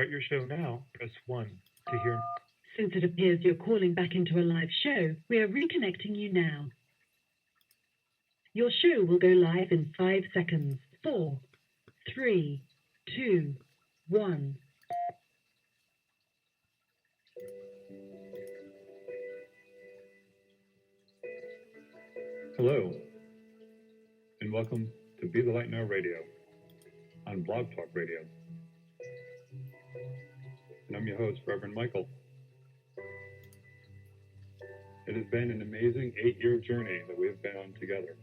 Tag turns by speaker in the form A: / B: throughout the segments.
A: start your show now, press 1 to hear.
B: Since it appears you're calling back into a live show, we are reconnecting you now. Your show will go live in 5 seconds. 4, 3, 2, 1.
A: Hello, and welcome to Be the Light Now Radio on Blog Talk Radio. And I'm your host, Reverend Michael. It has been an amazing 8-year journey that we've been on together.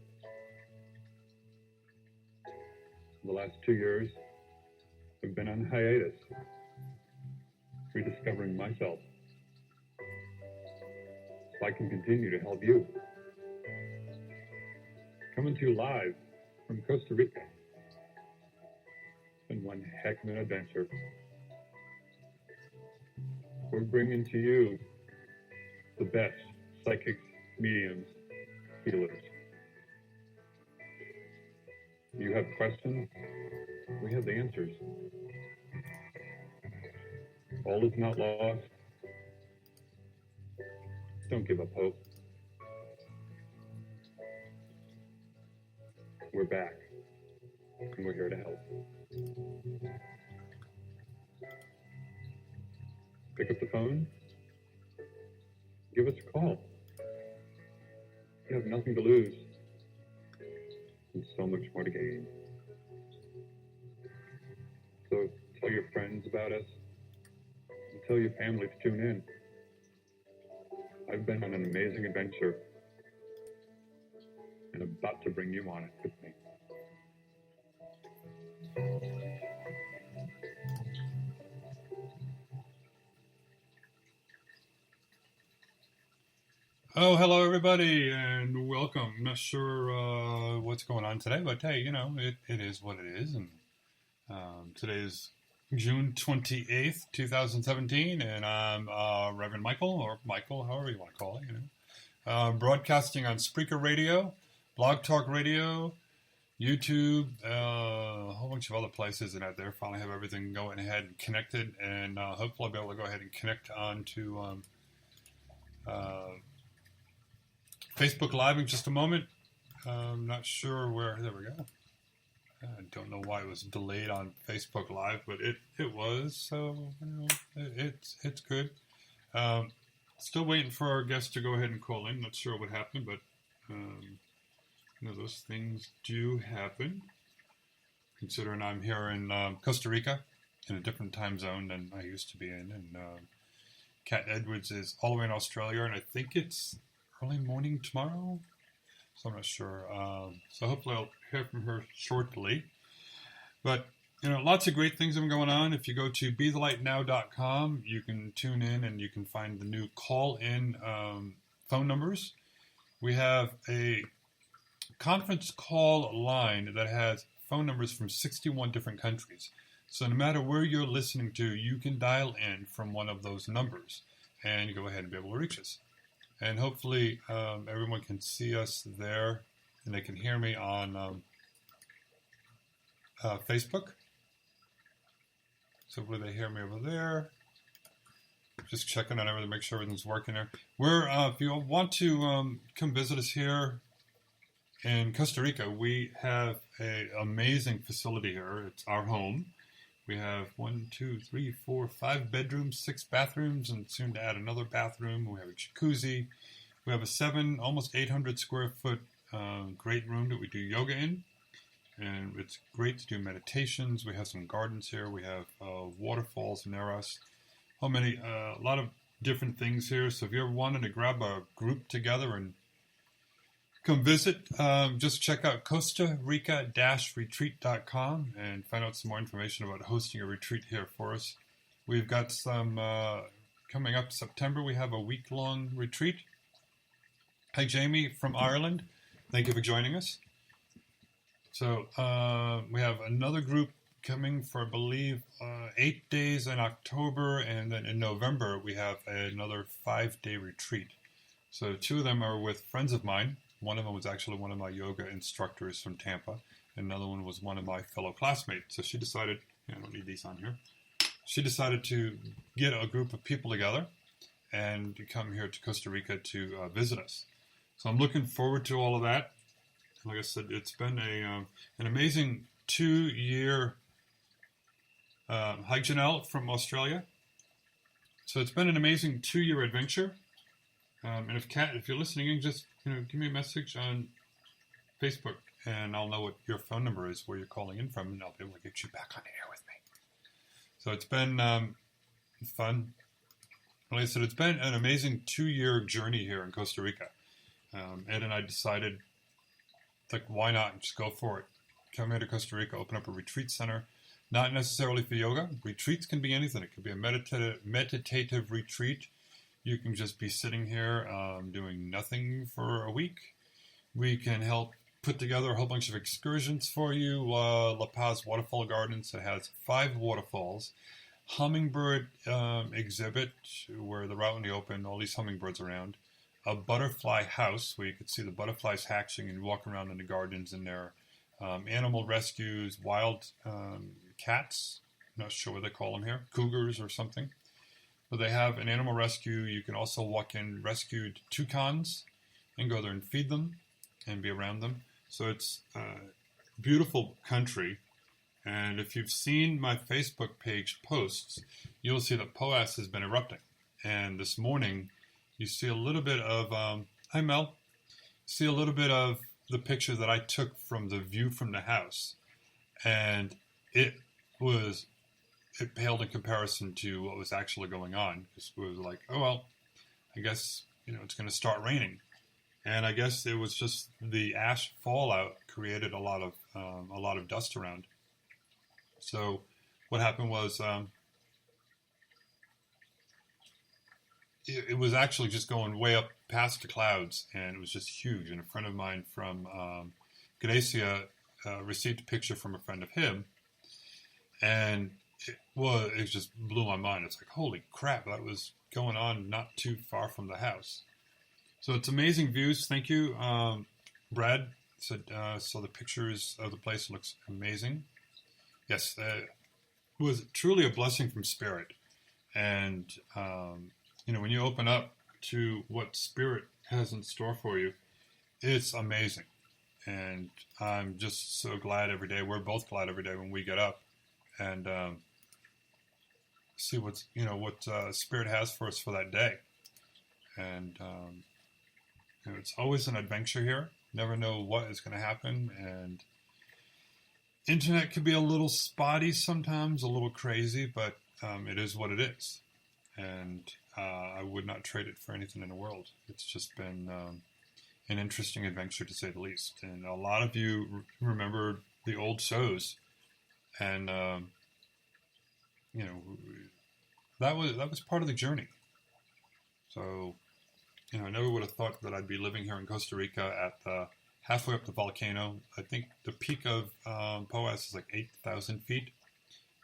A: The last 2 years, I've been on hiatus, rediscovering myself, so I can continue to help you. Coming to you live from Costa Rica. It's been one heck of an adventure. We're bringing to you the best psychics, mediums, healers. You have questions, we have the answers. All is not lost. Don't give up hope. We're back, and we're here to help. Pick up the phone, give us a call. You have nothing to lose, and so much more to gain. So tell your friends about us, and tell your family to tune in. I've been on an amazing adventure, and about to bring you on it with me.
C: Oh, hello everybody, and welcome. I'm not sure what's going on today, but hey, it is what it is. And today is June 28th, 2017, and I'm Reverend Michael, or Michael, however you want to call it, broadcasting on Spreaker Radio, Blog Talk Radio, YouTube, a whole bunch of other places and out there. Finally have everything going ahead and connected, and hopefully I'll be able to go ahead and connect on to Facebook Live in just a moment. I'm not sure where. There we go. I don't know why it was delayed on Facebook Live, but it was. So it's good. Still waiting for our guest to go ahead and call in. Not sure what happened, but those things do happen. Considering I'm here in Costa Rica, in a different time zone than I used to be in, and Kat Edwards is all the way in Australia, and I think it's early morning tomorrow, so I'm not sure. So hopefully I'll hear from her shortly. But, lots of great things have been going on. If you go to BeTheLightNow.com, you can tune in and you can find the new call-in phone numbers. We have a conference call line that has phone numbers from 61 different countries. So no matter where you're listening to, you can dial in from one of those numbers and go ahead and be able to reach us. And hopefully everyone can see us there, and they can hear me on Facebook. So will they hear me over there? Just checking on everything, make sure everything's working there. If you want to come visit us here in Costa Rica, we have an amazing facility here. It's our home. We have 5 bedrooms, 6 bathrooms, and soon to add another bathroom. We have a jacuzzi. We have a almost 800 square foot great room that we do yoga in. And it's great to do meditations. We have some gardens here. We have waterfalls near us. A lot of different things here. So if you're wanting to grab a group together and come visit, just check out Costa Rica-retreat.com and find out some more information about hosting a retreat here for us. We've got some coming up September. We have a week-long retreat. Hi, Jamie from Ireland. Thank you for joining us. So we have another group coming for, I believe, 8 days in October, and then in November we have another 5-day retreat. So 2 of them are with friends of mine. One of them was actually one of my yoga instructors from Tampa. Another one was one of my fellow classmates. So she decided, I don't need these on here. she decided to get a group of people together and to come here to Costa Rica to visit us. So I'm looking forward to all of that. Like I said, it's been an amazing 2-year hike, Janelle, from Australia. So it's been an amazing 2-year adventure. And if you're listening, you can just give me a message on Facebook, and I'll know what your phone number is, where you're calling in from, and I'll be able to get you back on the air with me. So it's been fun. Like I said, it's been an amazing 2-year journey here in Costa Rica. Ed and I decided, like, why not just go for it? Come here to Costa Rica, open up a retreat center. Not necessarily for yoga. Retreats can be anything. It could be a meditative retreat. You can just be sitting here doing nothing for a week. We can help put together a whole bunch of excursions for you. La Paz Waterfall Gardens, it has 5 waterfalls. Hummingbird exhibit where they're out in the open, all these hummingbirds around. A butterfly house where you could see the butterflies hatching and walk around in the gardens in there. Animal rescues, wild cats, I'm not sure what they call them here, cougars or something. But they have an animal rescue. You can also walk in rescued toucans and go there and feed them and be around them. So it's a beautiful country. And if you've seen my Facebook page posts, you'll see that POAS has been erupting. And this morning, you see a little bit of, hi Mel, see a little bit of the picture that I took from the view from the house. And it paled in comparison to what was actually going on. It was like, oh, well, I guess, it's going to start raining. And I guess it was just the ash fallout created a lot of dust around. So what happened was it was actually just going way up past the clouds, and it was just huge. And a friend of mine from Grecia received a picture from a friend of him, and it just blew my mind. It's like, holy crap, that was going on not too far from the house. So it's amazing views. Thank you. Brad said, so the pictures of the place looks amazing. Yes, it was truly a blessing from Spirit. And, when you open up to what Spirit has in store for you, it's amazing. And I'm just so glad every day. We're both glad every day when we get up and see what Spirit has for us for that day. And it's always an adventure here. Never know what is going to happen, and internet can be a little spotty sometimes, a little crazy, but it is what it is. And I would not trade it for anything in the world. It's just been an interesting adventure, to say the least. And a lot of you remember the old shows, and that was part of the journey. So, I never would have thought that I'd be living here in Costa Rica at halfway up the volcano. I think the peak of POAS is like 8,000 feet,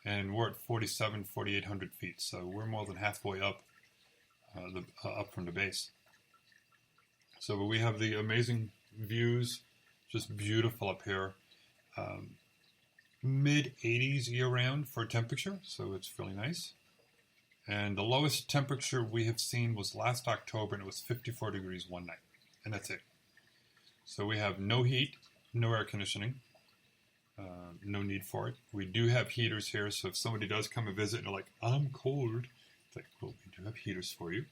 C: and we're at 4,800 feet. So we're more than halfway up up from the base. So we have the amazing views, just beautiful up here. Mid-80s year-round for temperature, so it's really nice. And the lowest temperature we have seen was last October, and it was 54 degrees one night. And that's it. So we have no heat, no air conditioning, no need for it. We do have heaters here, so if somebody does come and visit and they're like, I'm cold, it's like, well, we do have heaters for you.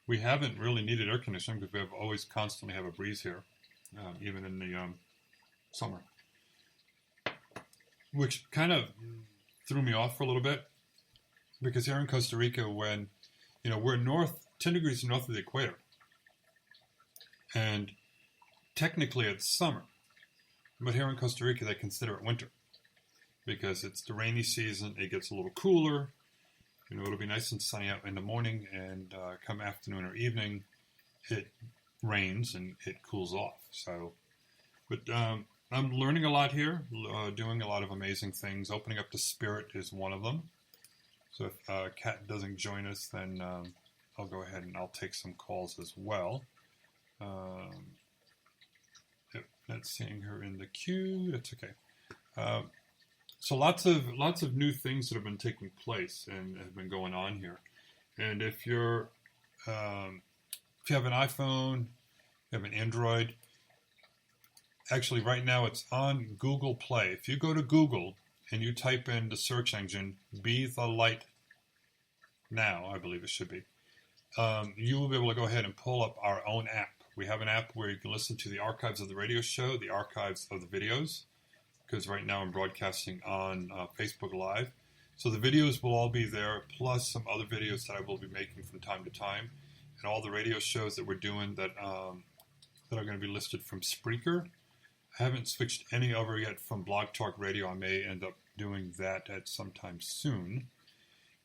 C: We haven't really needed air conditioning because we always constantly have a breeze here, even in the summer. Which kind of threw me off for a little bit. Because here in Costa Rica, when, we're 10 degrees north of the equator, and technically it's summer, but here in Costa Rica, they consider it winter, because it's the rainy season, it gets a little cooler, it'll be nice and sunny out in the morning, and come afternoon or evening, it rains and it cools off. So, but I'm learning a lot here, doing a lot of amazing things. Opening up to Spirit is one of them. So if Kat doesn't join us, then I'll go ahead and I'll take some calls as well. Not seeing her in the queue, that's okay. So lots of new things that have been taking place and have been going on here. And if you have an iPhone, you have an Android, actually right now it's on Google Play. If you go to Google and you type in the search engine, Be the Light Now, I believe it should be, you will be able to go ahead and pull up our own app. We have an app where you can listen to the archives of the radio show, the archives of the videos, because right now I'm broadcasting on Facebook Live. So the videos will all be there, plus some other videos that I will be making from time to time, and all the radio shows that we're doing that are going to be listed from Spreaker. I haven't switched any over yet from Blog Talk Radio. I may end up doing that at some time soon.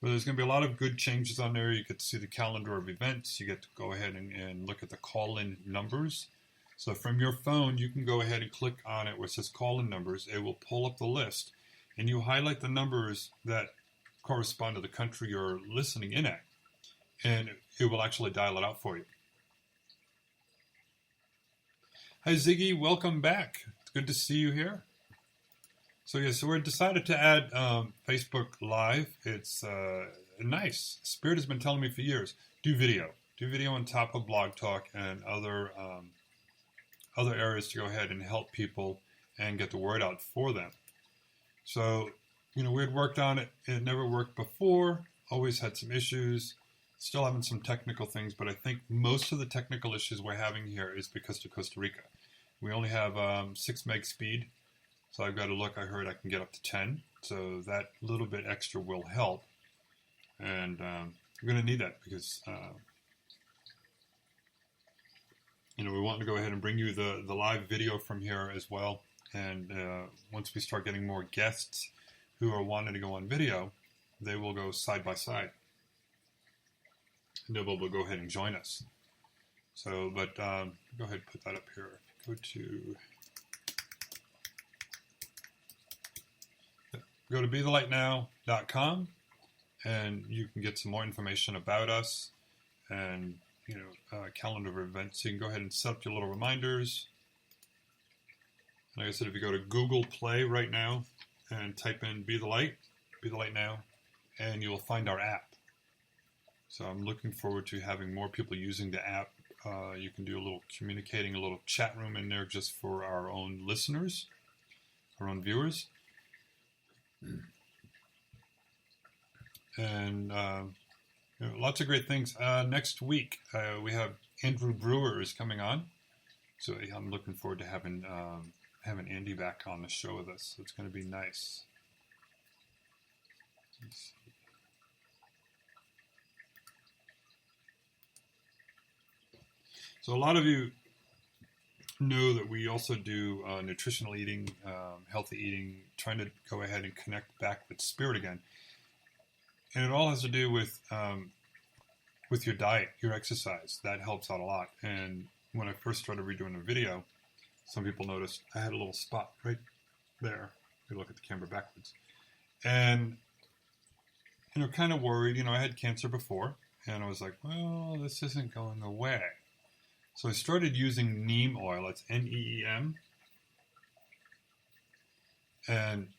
C: But there's going to be a lot of good changes on there. You get to see the calendar of events. You get to go ahead and look at the call-in numbers. So from your phone, you can go ahead and click on it where it says call-in numbers. It will pull up the list, and you highlight the numbers that correspond to the country you're listening in at, and it will actually dial it out for you. Hi, Ziggy. Welcome back. It's good to see you here. So we decided to add Facebook Live. It's nice. Spirit has been telling me for years, do video on top of Blog Talk and other areas to go ahead and help people and get the word out for them. So, we had worked on it. It never worked before. Always had some issues. Still having some technical things, but I think most of the technical issues we're having here is because of Costa Rica. We only have 6 meg speed. So I've got to look. I heard I can get up to 10. So that little bit extra will help. And I'm going to need that because, we want to go ahead and bring you the live video from here as well. And once we start getting more guests who are wanting to go on video, they will go side by side. And they'll be able to go ahead and join us. So, but go ahead and put that up here. Go to BeTheLightNow.com, and you can get some more information about us and calendar of events. So you can go ahead and set up your little reminders. Like I said, if you go to Google Play right now and type in Be the Light Now, and you'll find our app. So I'm looking forward to having more people using the app. You can do a little communicating, a little chat room in there just for our own listeners, our own viewers. And lots of great things. Next week, we have Andrew Brewer is coming on. So I'm looking forward to having Andy back on the show with us. So it's going to be nice. Let's see. So a lot of you know that we also do nutritional eating, healthy eating, trying to go ahead and connect back with spirit again. And it all has to do with your diet, your exercise. That helps out a lot. And when I first started redoing the video, some people noticed I had a little spot right there. You look at the camera backwards. And, kind of worried. I had cancer before. And I was like, well, this isn't going away. So I started using neem oil. It's Neem. And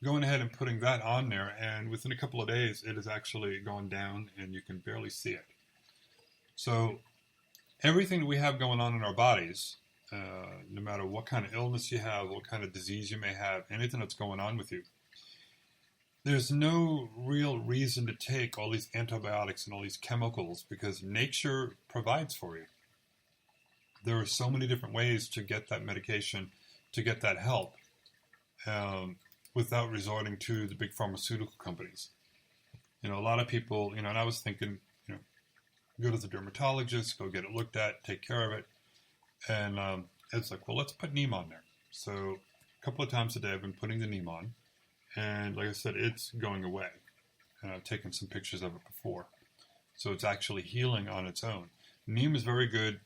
C: going ahead and putting that on there. And within a couple of days, it has actually gone down and you can barely see it. So everything that we have going on in our bodies, no matter what kind of illness you have, what kind of disease you may have, anything that's going on with you, there's no real reason to take all these antibiotics and all these chemicals because nature provides for you. There are so many different ways to get that medication, to get that help, without resorting to the big pharmaceutical companies. A lot of people, and I was thinking, go to the dermatologist, go get it looked at, take care of it. And it's like, well, let's put neem on there. So a couple of times a day I've been putting the neem on. And like I said, it's going away. And I've taken some pictures of it before. So it's actually healing on its own. Neem is very good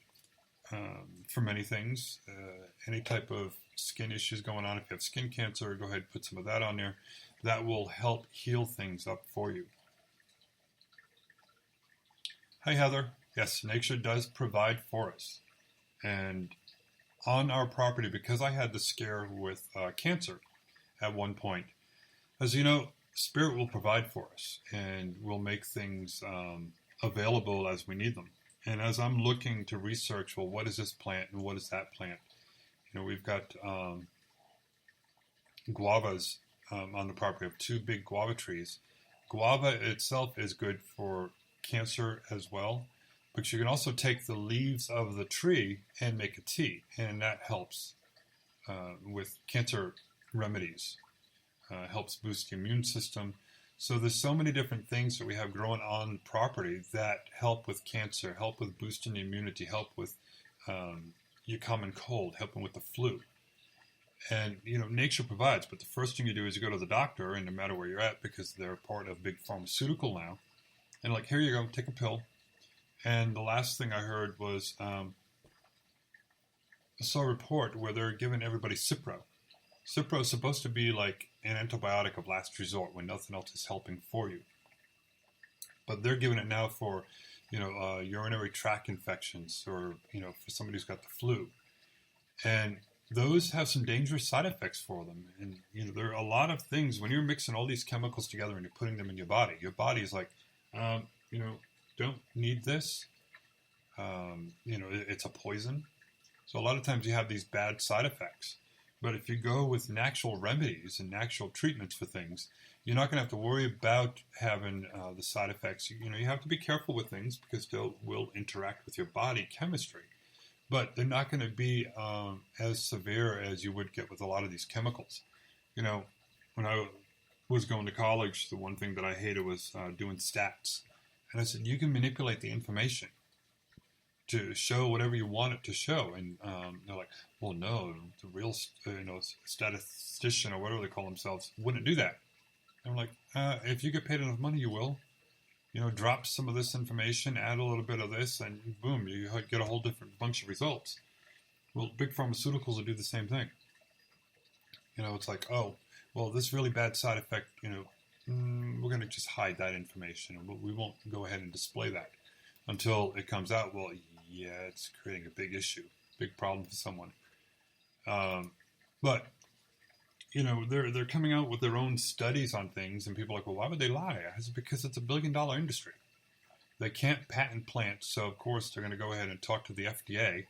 C: for many things. Any type of skin issues going on. If you have skin cancer, go ahead and put some of that on there. That will help heal things up for you. Hi, Heather. Yes, nature does provide for us. And on our property, because I had the scare with cancer, at one point. As you know, Spirit will provide for us, and will make things available as we need them. And as I'm looking to research, well, what is this plant and what is that plant? You know, we've got guavas on the property of 2 big guava trees. Guava itself is good for cancer as well, but you can also take the leaves of the tree and make a tea, and that helps with cancer remedies. Helps boost the immune system. So there's so many different things that we have growing on property that help with cancer, help with boosting the immunity, help with your common cold, helping with the flu. And, you know, nature provides, but the first thing you do is you go to the doctor, and no matter where you're at, because they're part of big pharmaceutical now, and like, here you go, take a pill. And the last thing I heard was I saw a report where they're giving everybody Cipro. Cipro is supposed to be like an antibiotic of last resort when nothing else is helping for you. But they're giving it now for, you know, urinary tract infections, or, you know, for somebody who's got the flu. And those have some dangerous side effects for them. And, you know, there are a lot of things when you're mixing all these chemicals together and you're putting them in your body is like, you know, don't need this. You know, it's a poison. So a lot of times you have these bad side effects. But if you go with natural remedies and natural treatments for things, you're not going to have to worry about having the side effects. You know, you have to be careful with things because they will interact with your body chemistry. But they're not going to be as severe as you would get with a lot of these chemicals. You know, when I was going to college, the one thing that I hated was doing stats. And I said, you can manipulate the information to show whatever you want it to show. And they're like, well, no, the real statistician or whatever they call themselves wouldn't do that. And I'm like, if you get paid enough money, you will. You know, drop some of this information, add a little bit of this, and boom, you get a whole different bunch of results. Well, big pharmaceuticals will do the same thing. You know, it's like, oh, well, this really bad side effect, you know, we're going to just hide that information, and we won't go ahead and display that until it comes out. Well, yeah, it's creating a big issue, big problem for someone. But you know, they're coming out with their own studies on things, and people are like, well, why would they lie? It's because it's a billion-dollar industry. They can't patent plants, so of course they're going to go ahead and talk to the FDA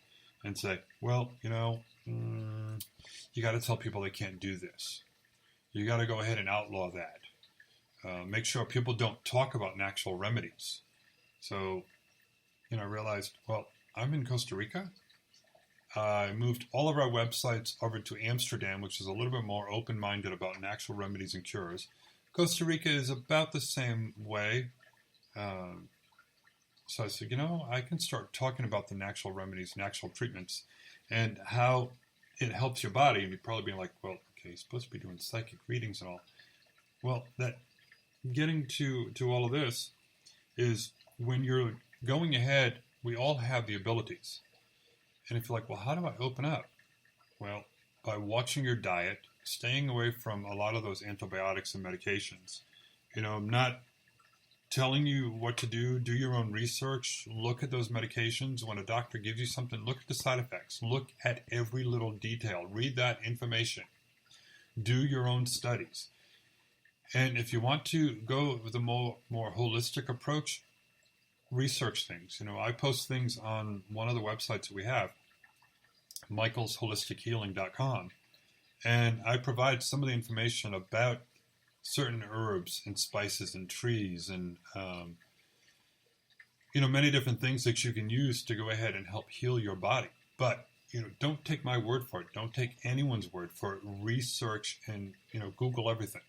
C: and say, well, you know, you got to tell people they can't do this. You got to go ahead and outlaw that. Make sure people don't talk about natural remedies. So, you know, I realized, well, I'm in Costa Rica. I moved all of our websites over to Amsterdam, which is a little bit more open-minded about natural remedies and cures. Costa Rica is about the same way. So I said, you know, I can start talking about the natural remedies, natural treatments, and how it helps your body. And you'd probably be like, well, okay, you're supposed to be doing psychic readings and all. Well, that getting to all of this is when you're going ahead, we all have the abilities. And if you're like, well, how do I open up? Well, by watching your diet, staying away from a lot of those antibiotics and medications. You know, I'm not telling you what to do. Do your own research. Look at those medications. When a doctor gives you something, look at the side effects. Look at every little detail. Read that information. Do your own studies. And if you want to go with a more holistic approach, research things. You know, I post things on one of the websites that we have, michaelsholistichealing.com, and I provide some of the information about certain herbs and spices and trees and you know, many different things that you can use to go ahead and help heal your body. But you know, don't take my word for it. Don't take anyone's word for it. Research and, you know, Google everything.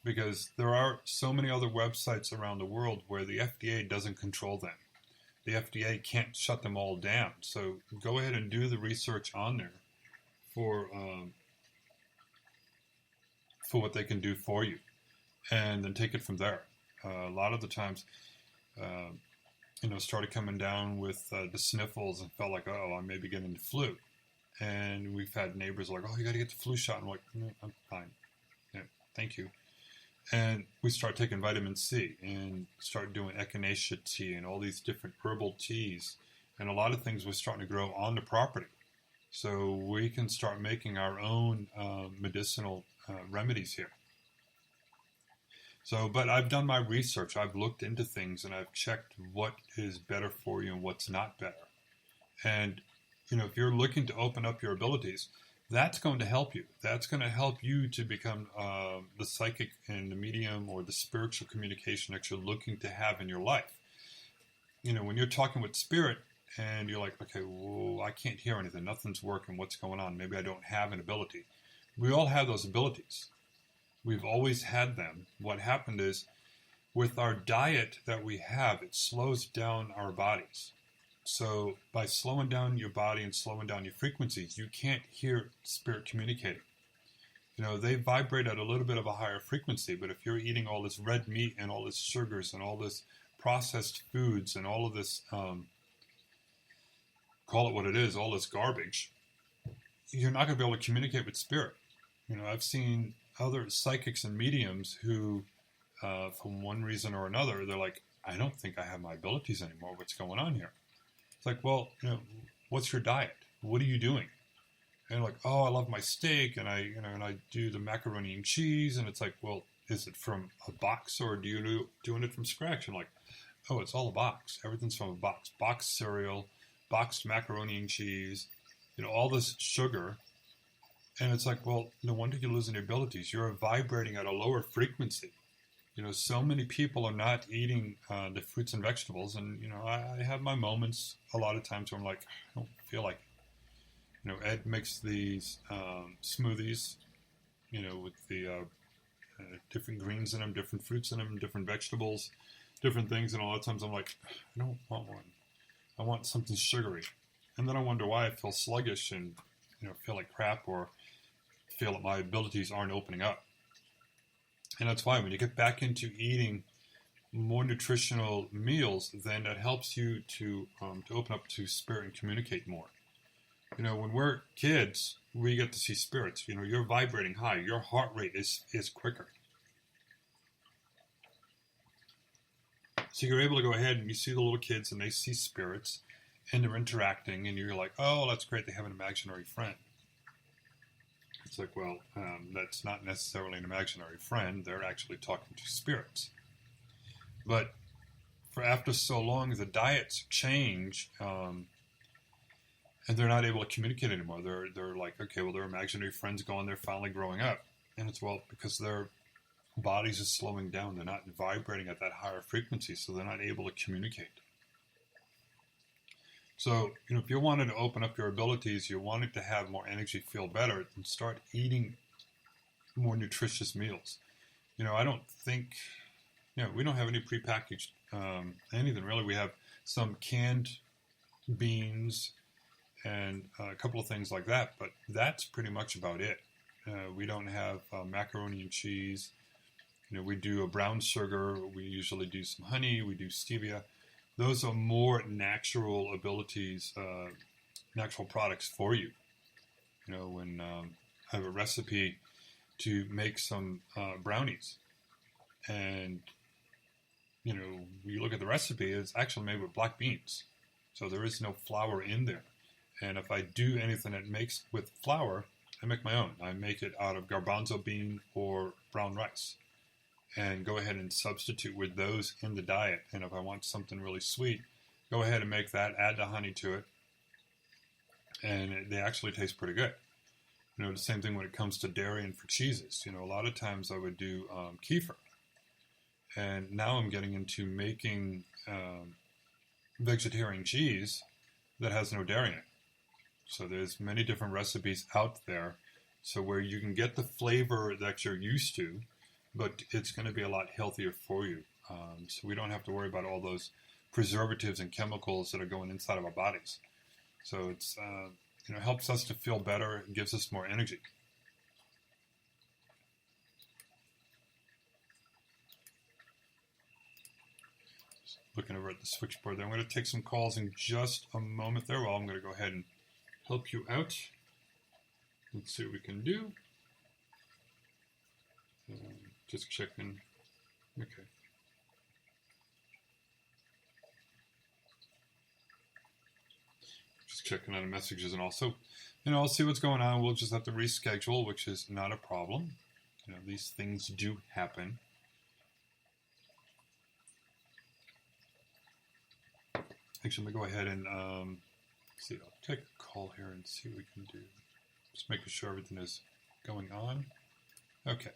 C: Because there are so many other websites around the world where the FDA doesn't control them. The FDA can't shut them all down. So go ahead and do the research on there for what they can do for you, and then take it from there. A lot of the times, you know, started coming down with the sniffles and felt like, oh, I may be getting the flu. And we've had neighbors like, oh, you got to get the flu shot. I'm like, no, I'm fine. Yeah, thank you. And we start taking vitamin C and start doing echinacea tea and all these different herbal teas. And a lot of things were starting to grow on the property. So we can start making our own medicinal remedies here. So, but I've done my research. I've looked into things and I've checked what is better for you and what's not better. And, if you're looking to open up your abilities, that's going to help you. That's going to help you to become the psychic and the medium or the spiritual communication that you're looking to have in your life. When you're talking with spirit and you're like, okay, well, I can't hear anything. Nothing's working. What's going on? Maybe I don't have an ability. We all have those abilities. We've always had them. What happened is, with our diet that we have, it slows down our bodies. So by slowing down your body and slowing down your frequencies, you can't hear spirit communicating. They vibrate at a little bit of a higher frequency, but if you're eating all this red meat and all this sugars and all this processed foods and all of this, call it what it is, all this garbage, you're not going to be able to communicate with spirit. I've seen other psychics and mediums who, from one reason or another, they're like, I don't think I have my abilities anymore. What's going on here? It's like, well, what's your diet? What are you doing? And like, oh, I love my steak, and I do the macaroni and cheese, and it's like, well, is it from a box or do you doing it from scratch? And like, oh, it's all a box. Everything's from a box. Boxed cereal, boxed macaroni and cheese, all this sugar. And it's like, well, no wonder you're losing your abilities. You're vibrating at a lower frequency. So many people are not eating the fruits and vegetables. And, I have my moments a lot of times where I'm like, I don't feel like it. Ed makes these smoothies, with the different greens in them, different fruits in them, different vegetables, different things. And a lot of times I'm like, I don't want one. I want something sugary. And then I wonder why I feel sluggish and, feel like crap or feel that my abilities aren't opening up. And that's why when you get back into eating more nutritional meals, then that helps you to open up to spirit and communicate more. When we're kids, we get to see spirits. You're vibrating high. Your heart rate is quicker. So you're able to go ahead and you see the little kids and they see spirits and they're interacting and you're like, oh, that's great. They have an imaginary friend. It's like, well, that's not necessarily an imaginary friend. They're actually talking to spirits. But for after so long, the diets change, and they're not able to communicate anymore. They're like, okay, well, their imaginary friend's gone. They're finally growing up. And it's, well, because their bodies are slowing down. They're not vibrating at that higher frequency, so they're not able to communicate. So, if you wanted to open up your abilities, you wanted to have more energy, feel better, then start eating more nutritious meals. I don't think, we don't have any prepackaged anything really. We have some canned beans and a couple of things like that, but that's pretty much about it. We don't have macaroni and cheese. We do a brown sugar. We usually do some honey. We do stevia. Those are more natural abilities, natural products for you. When I have a recipe to make some brownies, and you look at the recipe, it's actually made with black beans, so there is no flour in there. And if I do anything that makes with flour, I make my own. I make it out of garbanzo bean or brown rice, and go ahead and substitute with those in the diet. And if I want something really sweet, go ahead and make that, add the honey to it, and they actually taste pretty good. The same thing when it comes to dairy and for cheeses. A lot of times I would do kefir, and now I'm getting into making vegetarian cheese that has no dairy in it. So there's many different recipes out there, so where you can get the flavor that you're used to, but it's going to be a lot healthier for you. So we don't have to worry about all those preservatives and chemicals that are going inside of our bodies. So it's helps us to feel better and gives us more energy. Just looking over at the switchboard there. I'm going to take some calls in just a moment there. Well, I'm going to go ahead and help you out. Let's see what we can do. Just checking. Okay. Just checking on the messages and also, I'll see what's going on. We'll just have to reschedule, which is not a problem. These things do happen. Actually, let me go ahead and see. I'll take a call here and see what we can do. Just making sure everything is going on. Okay.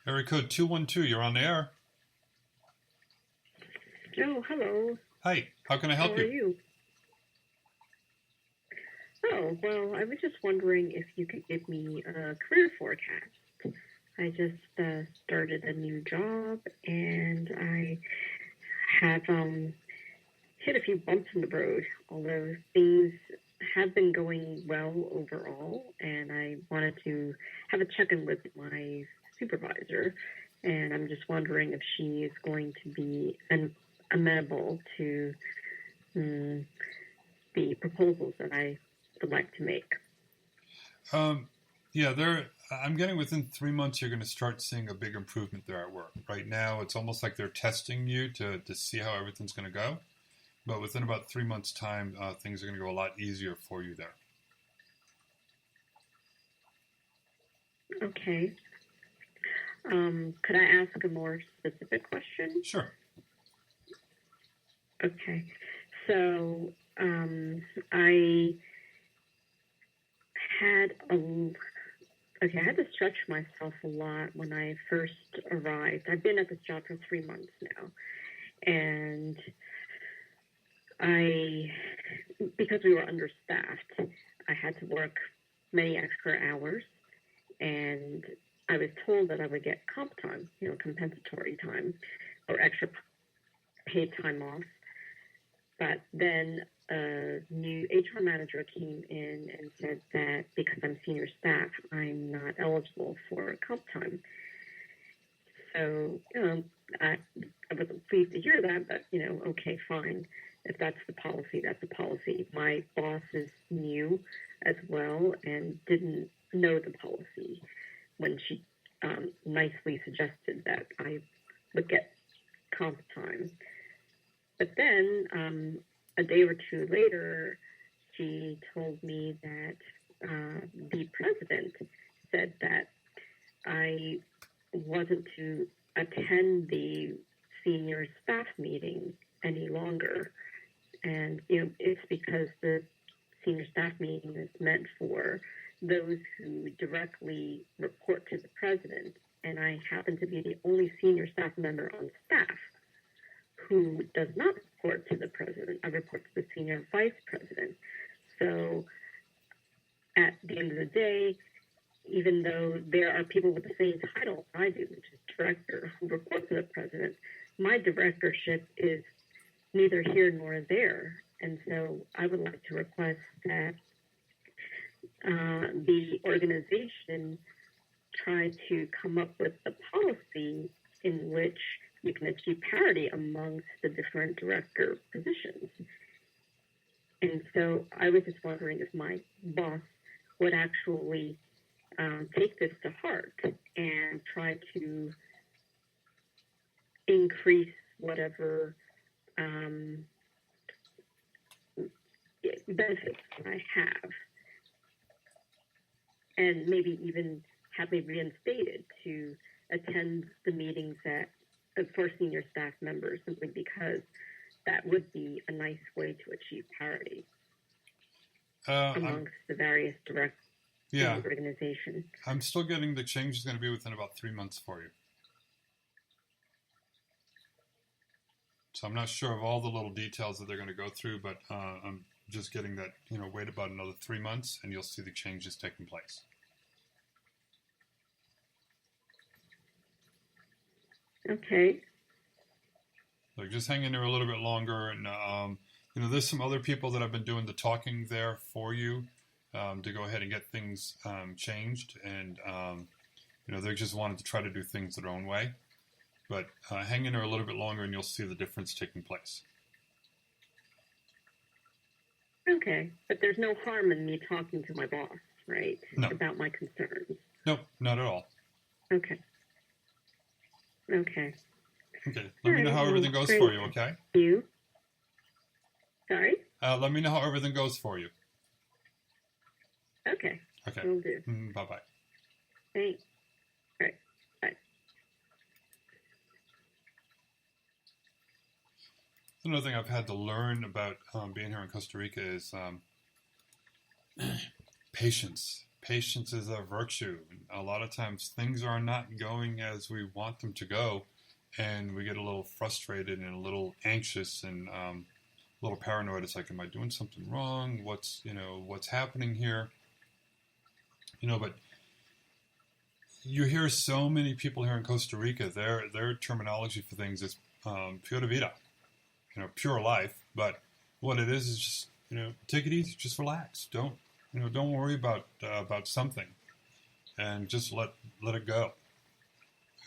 C: Area code 212, you're on the air.
D: Oh, hello.
C: Hi, how can I help
D: How are you? Oh, well, I was just wondering if you could give me a career forecast. I just started a new job, and I have hit a few bumps in the road, although things have been going well overall, and I wanted to have a check-in with my supervisor, and I'm just wondering if she is going to be amenable to the proposals that I would like to make.
C: I'm getting within 3 months you're going to start seeing a big improvement there at work. Right now, it's almost like they're testing you to see how everything's going to go. But within about 3 months' time, things are going to go a lot easier for you there.
D: Okay. Could I ask a more specific question?
C: Sure.
D: Okay. So, I had to stretch myself a lot when I first arrived. I've been at this job for 3 months now. And because we were understaffed, I had to work many extra hours. And I was told that I would get comp time, compensatory time or extra paid time off. But then a new HR manager came in and said that because I'm senior staff, I'm not eligible for comp time. So, I wasn't pleased to hear that, but, okay, fine. If that's the policy, that's the policy. My boss is new as well and didn't know the policy when she nicely suggested that I would get comp time. But then a day or two later, she told me that the president said that I wasn't to attend the senior staff meeting any longer. And, it's because the senior staff meeting is meant for those who directly report to the president. And I happen to be the only senior staff member on staff who does not report to the president. I report to the senior vice president. So at the end of the day, even though there are people with the same title I do, which is director, who report to the president, my directorship is neither here nor there. And so I would like to request that the organization try to come up with a policy in which you can achieve parity amongst the different director positions. And so I was just wondering if my boss would actually take this to heart and try to increase whatever benefits I have, and maybe even have me reinstated to attend the meetings for senior staff members, simply because that would be a nice way to achieve parity amongst the various directors in the organization.
C: I'm still getting the change is going to be within about 3 months for you. So I'm not sure of all the little details that they're going to go through, but I'm just getting that, wait about another 3 months and you'll see the changes taking place.
D: Okay.
C: So just hang in there a little bit longer. And, there's some other people that have been doing the talking there for you to go ahead and get things changed. And, they just wanted to try to do things their own way. But hang in there a little bit longer and you'll see the difference taking place.
D: Okay. But there's no harm in me talking to my boss, right?
C: No.
D: About my concerns.
C: Nope, not at all.
D: Okay. Okay.
C: Okay. Let me know how
D: Alright,
C: everything
D: well,
C: goes
D: great.
C: for you, okay?
D: You? Sorry?
C: Let me know how everything goes for you.
D: Okay,
C: Okay.
D: will do.
C: Bye-bye.
D: Thanks. All right, bye.
C: Another thing I've had to learn about being here in Costa Rica is patience. Patience is a virtue. A lot of times things are not going as we want them to go, and we get a little frustrated and a little anxious and a little paranoid. It's like, am I doing something wrong? What's happening here? But you hear so many people here in Costa Rica. Their terminology for things is pura vida, pure life. But what it is just take it easy, just relax. Don't worry about something, and just let it go.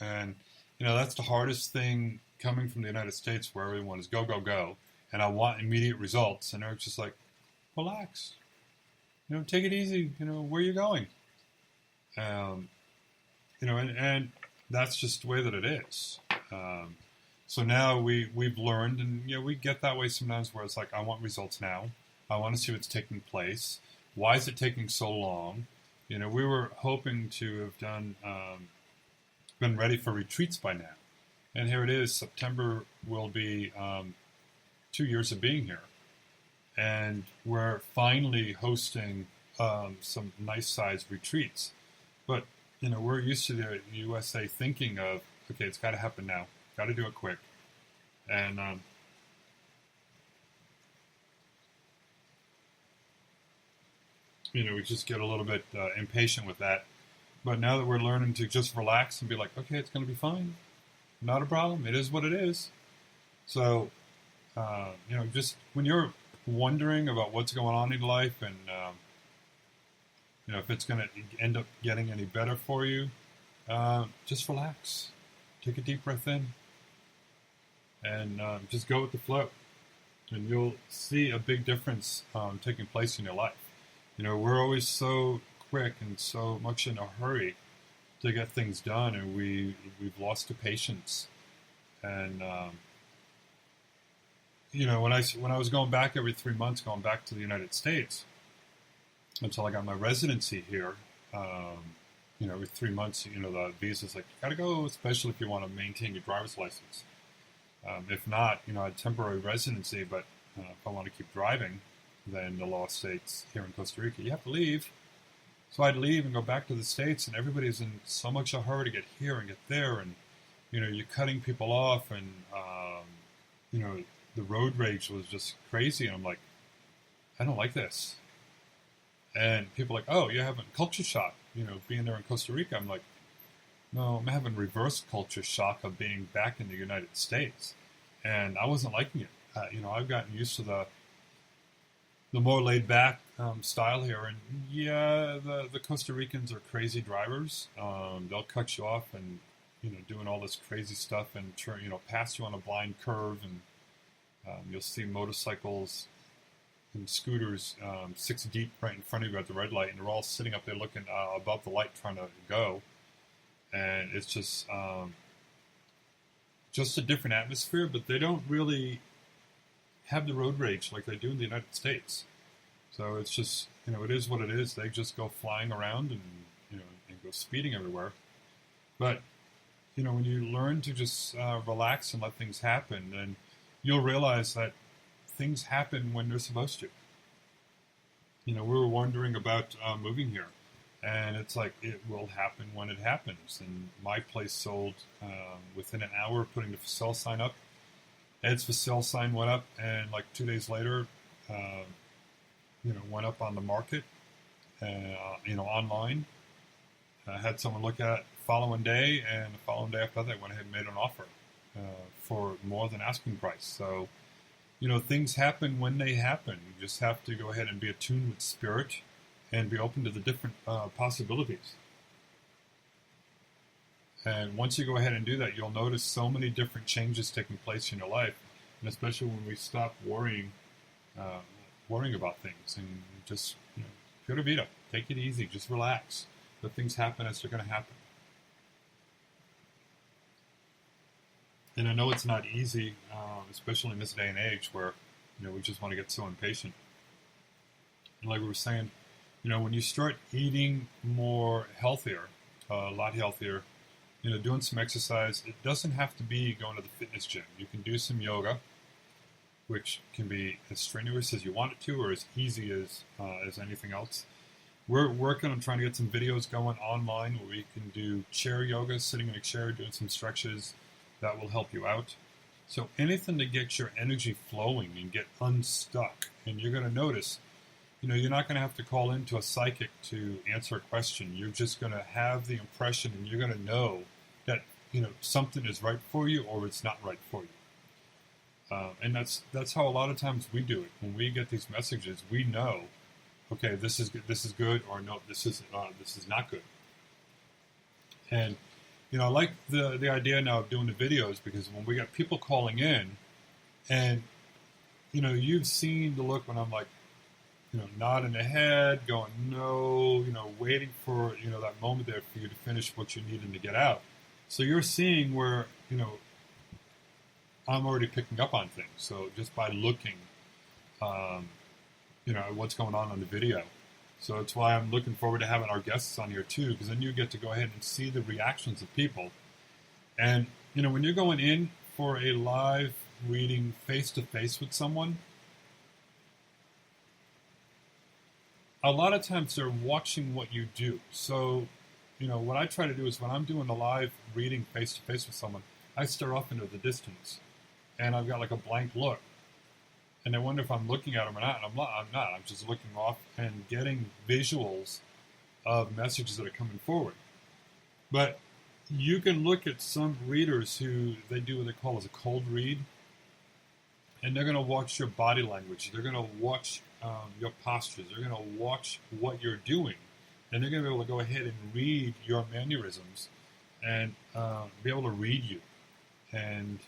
C: And that's the hardest thing coming from the United States, where everyone is go go go, and I want immediate results, and they're just like, relax, take it easy. Where are you going? And that's just the way that it is. So now we've learned, and we get that way sometimes, where it's like, I want results now. I want to see what's taking place. Why is it taking so long? We were hoping to have been ready for retreats by now. And here it is. September will be 2 years of being here. And we're finally hosting some nice-sized retreats. But, we're used to the USA thinking of, okay, it's got to happen now. Got to do it quick. And we just get a little bit impatient with that. But now that we're learning to just relax and be like, okay, it's going to be fine. Not a problem. It is what it is. So, just when you're wondering about what's going on in life and, if it's going to end up getting any better for you, just relax. Take a deep breath in and just go with the flow. And you'll see a big difference taking place in your life. We're always so quick and so much in a hurry to get things done, and we've lost the patience. And when I was going back every 3 months, going back to the United States until I got my residency here, every 3 months, the visa's like, you gotta go, especially if you want to maintain your driver's license. If not, I had temporary residency, but if I want to keep driving, then the law states here in Costa Rica, you have to leave. So I'd leave and go back to the States, and everybody's in so much a hurry to get here and get there, and you're cutting people off, and the road rage was just crazy, and I'm like, I don't like this. And people are like, oh, you're having culture shock, being there in Costa Rica. I'm like, no, I'm having reverse culture shock of being back in the United States, and I wasn't liking it. I've gotten used to the more laid back style here, and the Costa Ricans are crazy drivers. They'll cut you off and doing all this crazy stuff and pass you on a blind curve, and you'll see motorcycles and scooters 6 deep right in front of you at the red light, and they're all sitting up there looking above the light trying to go, and it's just a different atmosphere, but they don't really have the road rage like they do in the United States. So it's just, it is what it is. They just go flying around and, and go speeding everywhere. But, when you learn to just relax and let things happen, then you'll realize that things happen when they're supposed to. We were wondering about moving here, and it's like, it will happen when it happens. And my place sold within an hour of putting the for sale sign up. Ed's for sale sign went up, and like 2 days later, went up on the market, online. I had someone look at it the following day, and the following day after that, I went ahead and made an offer for more than asking price. So, things happen when they happen. You just have to go ahead and be attuned with spirit and be open to the different possibilities. And once you go ahead and do that, you'll notice so many different changes taking place in your life, and especially when we stop worrying about things and just, pura vida, take it easy, just relax. Let things happen as they're going to happen. And I know it's not easy, especially in this day and age where, we just want to get so impatient. And like we were saying, when you start eating more healthier, a lot healthier, doing some exercise, it doesn't have to be going to the fitness gym. You can do some yoga, which can be as strenuous as you want it to, or as easy as anything else. We're working on trying to get some videos going online where we can do chair yoga, sitting in a chair, doing some stretches that will help you out. So anything to get your energy flowing and get unstuck. And you're going to notice, you're not going to have to call into a psychic to answer a question. You're just going to have the impression, and you're going to know that, something is right for you or it's not right for you. And that's how a lot of times we do it. When we get these messages, we know, okay, this is good, or no, this is not good. And I like the idea now of doing the videos, because when we got people calling in, and you've seen the look when I'm like, nodding the head, going no, waiting for that moment there for you to finish what you're needing to get out. So you're seeing where I'm already picking up on things. So just by looking, what's going on the video. So it's why I'm looking forward to having our guests on here too, because then you get to go ahead and see the reactions of people. And when you're going in for a live reading face to face with someone, a lot of times they're watching what you do. So, what I try to do is when I'm doing a live reading face to face with someone, I stare off into the distance, and I've got like a blank look. And I wonder if I'm looking at them or not. And I'm not. I'm just looking off and getting visuals of messages that are coming forward. But you can look at some readers who they do what they call as a cold read, and they're going to watch your body language. They're going to watch your postures. They're going to watch what you're doing, and they're going to be able to go ahead and read your mannerisms and be able to read you. And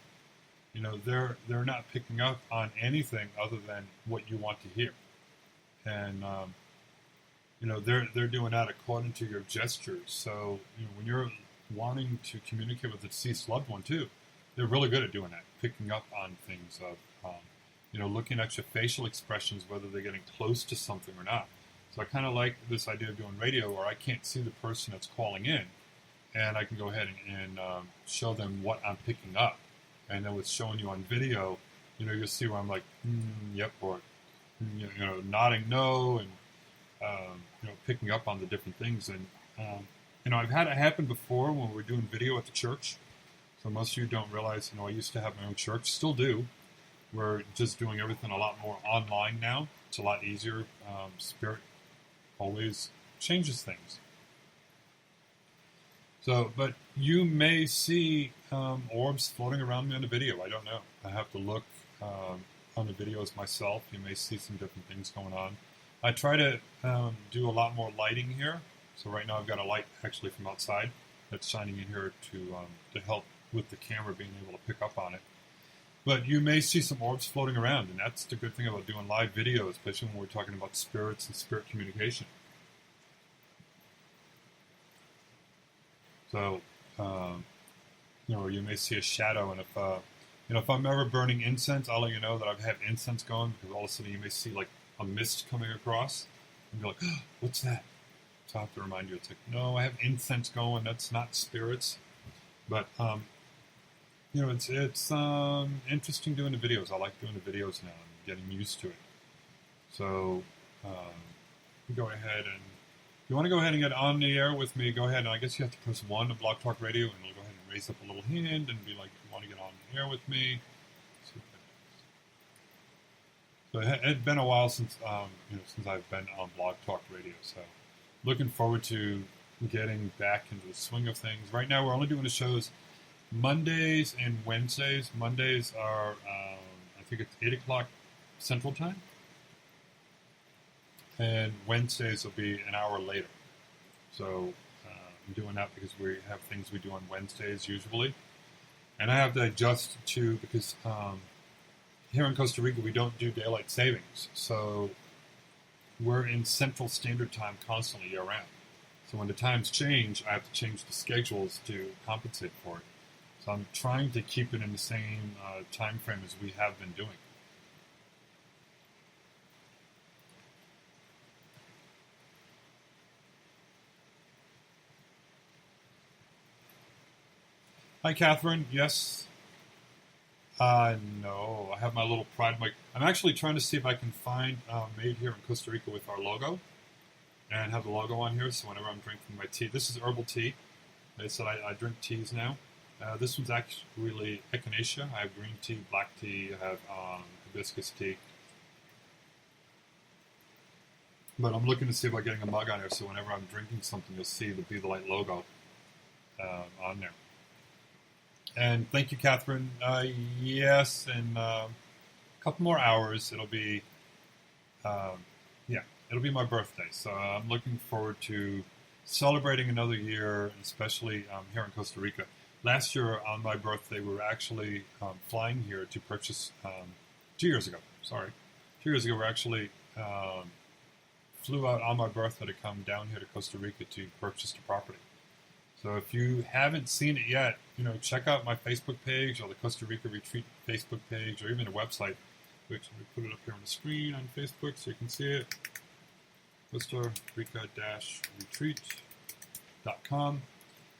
C: they're not picking up on anything other than what you want to hear. And they're doing that according to your gestures. So when you're wanting to communicate with a deceased loved one too, they're really good at doing that, picking up on things of looking at your facial expressions, whether they're getting close to something or not. So I kind of like this idea of doing radio where I can't see the person that's calling in, and I can go ahead and show them what I'm picking up. And then with showing you on video, you'll see where I'm like, yep, or nodding no, and picking up on the different things. And I've had it happen before when we're doing video at the church. So most of you don't realize, I used to have my own church, still do. We're just doing everything a lot more online now. It's a lot easier. Spirit always changes things. So, but you may see orbs floating around me on the video. I don't know. I have to look on the videos myself. You may see some different things going on. I try to do a lot more lighting here. So right now I've got a light actually from outside that's shining in here to help with the camera being able to pick up on it. But you may see some orbs floating around, and that's the good thing about doing live videos, especially when we're talking about spirits and spirit communication. So, you may see a shadow, and if I'm ever burning incense, I'll let you know that I've had incense going, because all of a sudden you may see like a mist coming across, and you're like, oh, what's that? So I have to remind you, it's like, no, I have incense going, that's not spirits. But, it's interesting doing the videos. I like doing the videos now and getting used to it. So, go ahead and, if you want to go ahead and get on the air with me, go ahead, and I guess you have to press 1 to Blog Talk Radio, and it'll go ahead and raise up a little hand and be like, you want to get on the air with me? So it had been a while since I've been on Blog Talk Radio, so looking forward to getting back into the swing of things. Right now, we're only doing the shows Mondays and Wednesdays. Mondays are, I think it's 8 o'clock Central Time. And Wednesdays will be an hour later. So I'm doing that because we have things we do on Wednesdays usually. And I have to adjust to, because here in Costa Rica we don't do daylight savings. So we're in Central Standard Time constantly year round. So when the times change, I have to change the schedules to compensate for it. So I'm trying to keep it in the same time frame as we have been doing. Hi, Catherine. Yes. No, I have my little pride mic. I'm actually trying to see if I can find made here in Costa Rica with our logo and have the logo on here. So whenever I'm drinking my tea, this is herbal tea. They said I drink teas now. This one's actually echinacea. I have green tea, black tea, I have hibiscus tea. But I'm looking to see about getting a mug on here, so whenever I'm drinking something, you'll see the Be the Light logo on there. And thank you, Catherine. Yes, in a couple more hours, it'll be, it'll be my birthday. So I'm looking forward to celebrating another year, especially here in Costa Rica. Last year on my birthday, we were actually flying here to purchase, 2 years ago, sorry. 2 years ago, we actually flew out on my birthday to come down here to Costa Rica to purchase the property. So if you haven't seen it yet, check out my Facebook page or the Costa Rica Retreat Facebook page or even the website, which we put it up here on the screen on Facebook so you can see it. Costa Rica-retreat.com.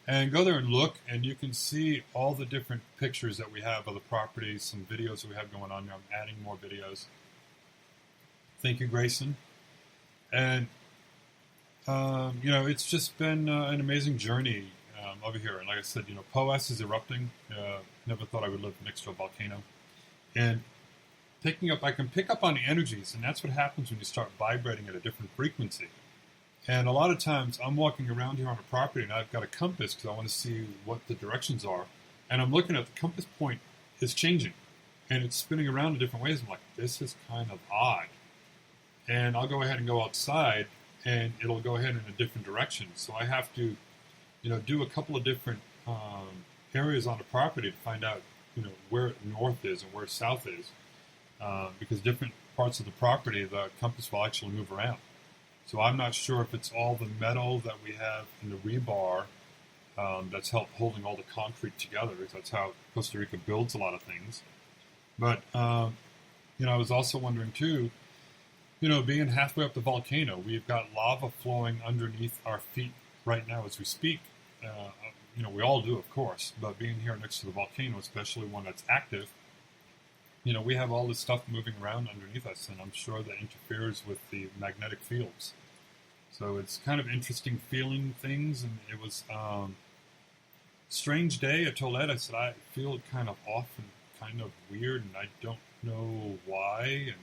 C: And go there and look, and you can see all the different pictures that we have of the property, some videos that we have going on there. I'm adding more videos. Thank you, Grayson. And it's just been an amazing journey over here. And like I said, POS is erupting. Never thought I would live next to a volcano. And I can pick up on the energies, and that's what happens when you start vibrating at a different frequency. And a lot of times I'm walking around here on a property, and I've got a compass because I want to see what the directions are. And I'm looking at the compass point is changing, and it's spinning around in different ways. I'm like, this is kind of odd. And I'll go ahead and go outside, and it'll go ahead in a different direction. So I have to, do a couple of different areas on the property to find out, where north is and where south is, because different parts of the property, the compass will actually move around. So I'm not sure if it's all the metal that we have in the rebar that's holding all the concrete together. That's how Costa Rica builds a lot of things. But I was also wondering too. Being halfway up the volcano, we've got lava flowing underneath our feet right now as we speak. We all do, of course, but being here next to the volcano, especially one that's active, we have all this stuff moving around underneath us, and I'm sure that interferes with the magnetic fields. So it's kind of interesting feeling things, and it was strange day. I told Ed, I said, I feel kind of off and kind of weird, and I don't know why,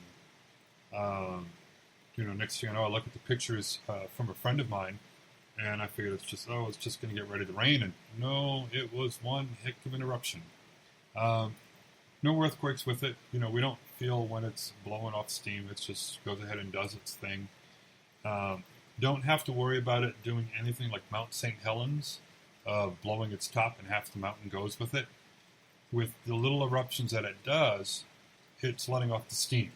C: and next thing I know, I look at the pictures from a friend of mine, and I figured it's just going to get ready to rain. And no, it was one heck of an eruption. No earthquakes with it. We don't feel when it's blowing off steam. It just goes ahead and does its thing. Don't have to worry about it doing anything like Mount St. Helens, blowing its top and half the mountain goes with it. With the little eruptions that it does, it's letting off the steam.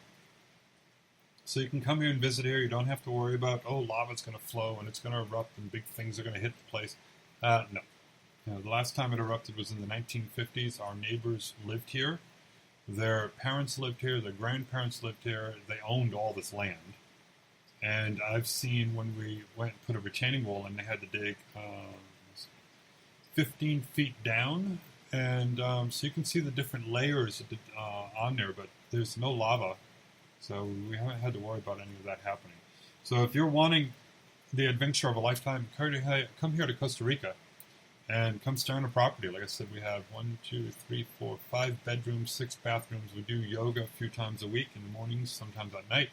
C: So you can come here and visit here. You don't have to worry about, lava's going to flow and it's going to erupt and big things are going to hit the place. No. The last time it erupted was in the 1950s. Our neighbors lived here. Their parents lived here. Their grandparents lived here. They owned all this land. And I've seen when we went and put a retaining wall in, they had to dig 15 feet down. And so you can see the different layers on there, but there's no lava. So we haven't had to worry about any of that happening. So if you're wanting the adventure of a lifetime, come here to Costa Rica and come stay on a property. Like I said, we have 5 bedrooms, 6 bathrooms. We do yoga a few times a week in the mornings, sometimes at night.